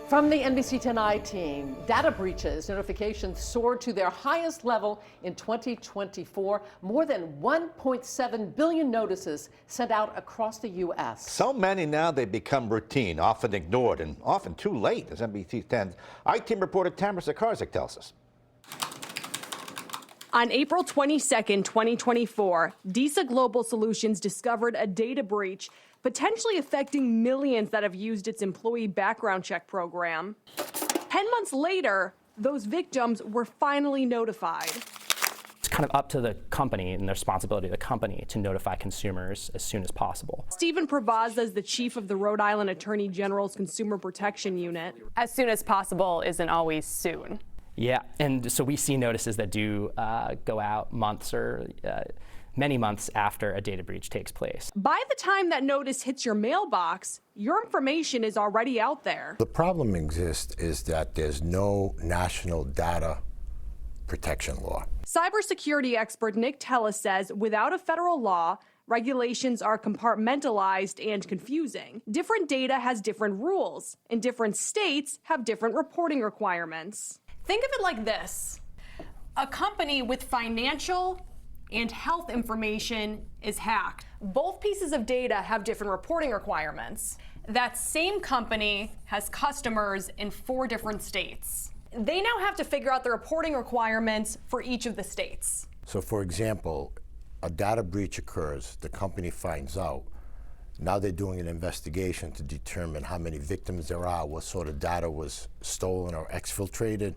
From the NBC 10 team, data breaches notifications soared to their highest level in 2024. More than 1.7 billion notices sent out across the U.S. So many now they become routine, often ignored, and often too late, as NBC 10's I-Team reporter Tamara Sakarzik tells us. On April 22nd, 2024, DISA Global Solutions discovered a data breach potentially affecting millions that have used its employee background check program. 10 months later, those victims were finally notified. It's kind of up to the company and the responsibility of the company to notify consumers as soon as possible. Stephen Pravazza is the chief of the Rhode Island Attorney General's Consumer Protection Unit. As soon as possible isn't always soon. Yeah, and so we see notices that do go out months or many months after a data breach takes place. By the time that notice hits your mailbox, your information is already out there. The problem exists is that there's no national data protection law. Cybersecurity expert Nick Tellis says without a federal law, regulations are compartmentalized and confusing. Different data has different rules, and different states have different reporting requirements. Think of it like this. A company with financial and health information is hacked. Both pieces of data have different reporting requirements. That same company has customers in 4 different states. They now have to figure out the reporting requirements for each of the states. So for example, a data breach occurs, the company finds out. Now they're doing an investigation to determine how many victims there are, what sort of data was stolen or exfiltrated.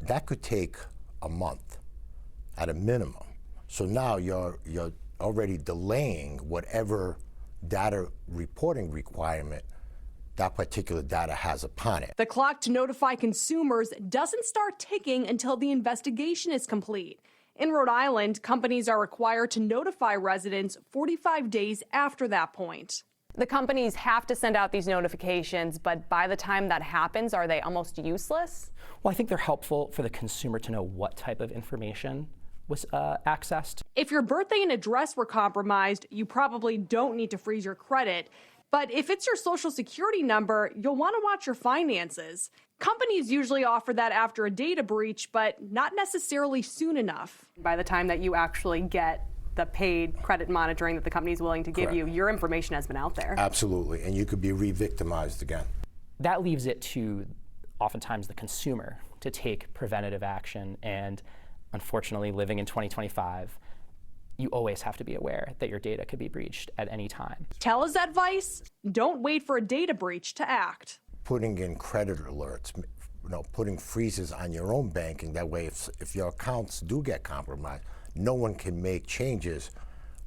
That could take a month at a minimum. So now you're already delaying whatever data reporting requirement that particular data has upon it. The clock to notify consumers doesn't start ticking until the investigation is complete. In Rhode Island, companies are required to notify residents 45 days after that point. The companies have to send out these notifications, but by the time that happens, are they almost useless? Well, I think they're helpful for the consumer to know what type of information was accessed. If your birthday and address were compromised, you probably don't need to freeze your credit. But if it's your social security number, you'll want to watch your finances. Companies usually offer that after a data breach, but not necessarily soon enough. By the time that you actually get the paid credit monitoring that the company is willing to give you, your information has been out there. Absolutely, and you could be re-victimized again. That leaves it to oftentimes the consumer to take preventative action, and unfortunately, living in 2025, you always have to be aware that your data could be breached at any time. Tell us advice: don't wait for a data breach to act. Putting in credit alerts, putting freezes on your own banking, that way if your accounts do get compromised, no one can make changes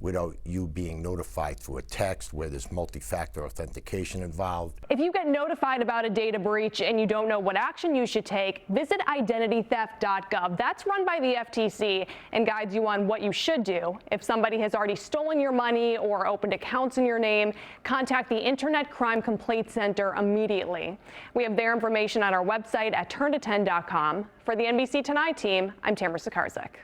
without you being notified through a text where there's multi-factor authentication involved. If you get notified about a data breach and you don't know what action you should take, visit identitytheft.gov. That's run by the FTC and guides you on what you should do. If somebody has already stolen your money or opened accounts in your name, contact the Internet Crime Complaint Center immediately. We have their information on our website at turnto10.com. For the NBC 10 team, I'm Tamara Sakarzik.